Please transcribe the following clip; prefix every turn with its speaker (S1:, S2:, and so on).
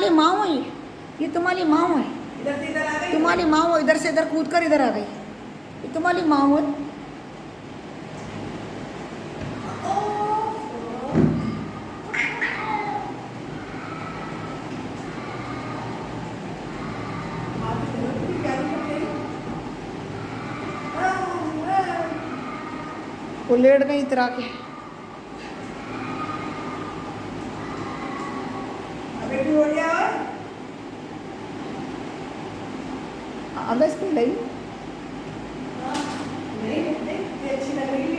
S1: तुम्हारी माँ हो ये तुम्हारी माँ है,
S2: इधर से इधर आ गई।
S1: तुम्हारी माँ हो, इधर से इधर कूद कर इधर आ गई, ये तुम्हारी माँ हो। वो लेट गई इतरा के।
S2: बेटी हो गया।
S1: अगस्त पे गई।